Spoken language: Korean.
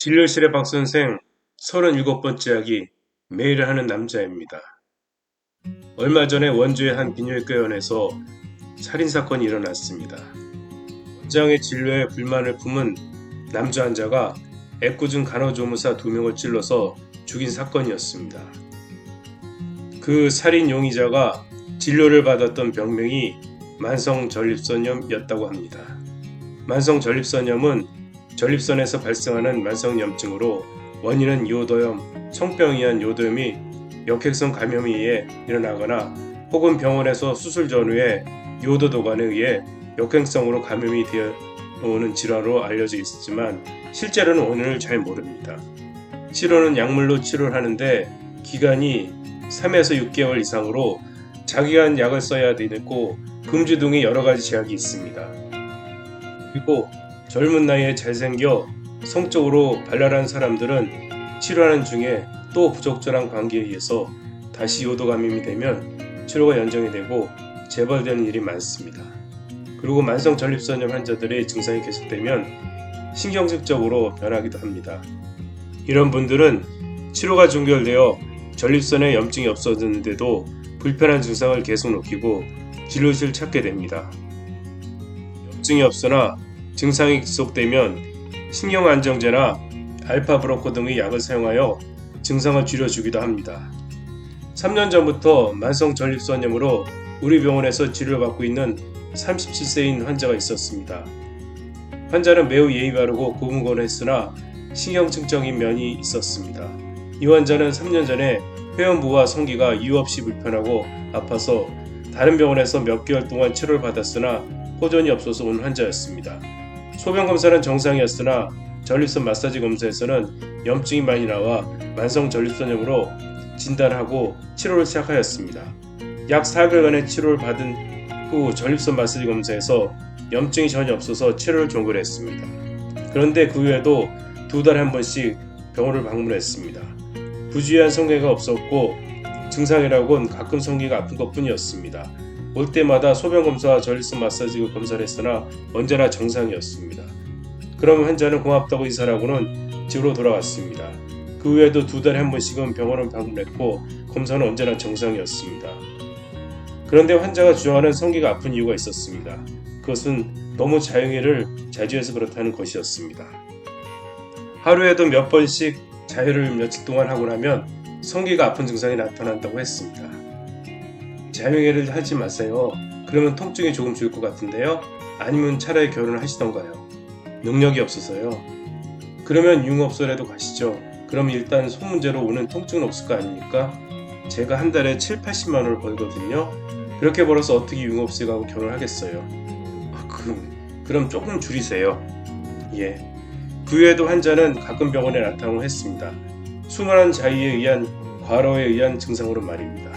진료실의 박선생 37번째 약이 매일 하는 남자입니다. 얼마 전에 원주의 한 비뇨기과원에서 살인사건이 일어났습니다. 원장의 진료에 불만을 품은 남자 환자가 애꿎은 간호조무사 2명을 찔러서 죽인 사건이었습니다. 그 살인 용의자가 진료를 받았던 병명이 만성전립선염이었다고 합니다. 만성전립선염은 전립선에서 발생하는 만성염증으로 원인은 요도염, 성병에 의한 요도염이 역행성 감염에 의해 일어나거나 혹은 병원에서 수술 전후에 요도도관에 의해 역행성으로 감염이 되어 오는 질환으로 알려져 있지만 실제로는 원인을 잘 모릅니다. 치료는 약물로 치료를 하는데 기간이 3에서 6개월 이상으로 장기간 약을 써야 되고 금주 등의 여러 가지 제약이 있습니다. 그리고 젊은 나이에 잘생겨 성적으로 발랄한 사람들은 치료하는 중에 또 부적절한 관계에 의해서 다시 요도 감염이 되면 치료가 연장이 되고 재발되는 일이 많습니다. 그리고 만성 전립선염 환자들의 증상이 계속되면 신경질적으로 변하기도 합니다. 이런 분들은 치료가 종결되어 전립선에 염증이 없어졌는데도 불편한 증상을 계속 느끼고 진료실 찾게 됩니다. 염증이 없으나 증상이 지속되면 신경안정제나 알파브로커 등의 약을 사용하여 증상을 줄여주기도 합니다. 3년 전부터 만성전립선염으로 우리 병원에서 치료를 받고 있는 37세인 환자가 있었습니다. 환자는 매우 예의 바르고 고분고분했으나 신경증적인 면이 있었습니다. 이 환자는 3년 전에 회원부와 성기가 이유 없이 불편하고 아파서 다른 병원에서 몇 개월 동안 치료를 받았으나 호전이 없어서 온 환자였습니다. 소변 검사는 정상이었으나 전립선 마사지 검사에서는 염증이 많이 나와 만성 전립선염으로 진단하고 치료를 시작하였습니다. 약 4개월간의 치료를 받은 후 전립선 마사지 검사에서 염증이 전혀 없어서 치료를 종결했습니다. 그런데 그 후에도 2달에 한 번씩 병원을 방문했습니다. 부주의한 성기가 없었고 증상이라곤 가끔 성기가 아픈 것뿐이었습니다. 올 때마다 소변 검사와 전립선 마사지 검사를 했으나 언제나 정상이었습니다. 그럼 환자는 고맙다고 인사를 하고는 집으로 돌아갔습니다. 그 후에도 2달에 한 번씩은 병원을 방문했고 검사는 언제나 정상이었습니다. 그런데 환자가 주장하는 성기가 아픈 이유가 있었습니다. 그것은 너무 자유회를 자주 해서 그렇다는 것이었습니다. 하루에도 몇 번씩 자유를 며칠 동안 하고 나면 성기가 아픈 증상이 나타난다고 했습니다. 자유회를 하지 마세요. 그러면 통증이 조금 줄 것 같은데요. 아니면 차라리 결혼을 하시던가요. 능력이 없어서요. 그러면 융업소라도 가시죠. 그럼 일단 손 문제로 오는 통증은 없을 거 아닙니까? 제가 한 달에 7, 80만 원을 벌거든요. 그렇게 벌어서 어떻게 융업소에 가고 결혼을 하겠어요. 그럼 조금 줄이세요. 예. 그 후에도 환자는 가끔 병원에 나타나고 했습니다. 수많은 자의에 의한 과로에 의한 증상으로 말입니다.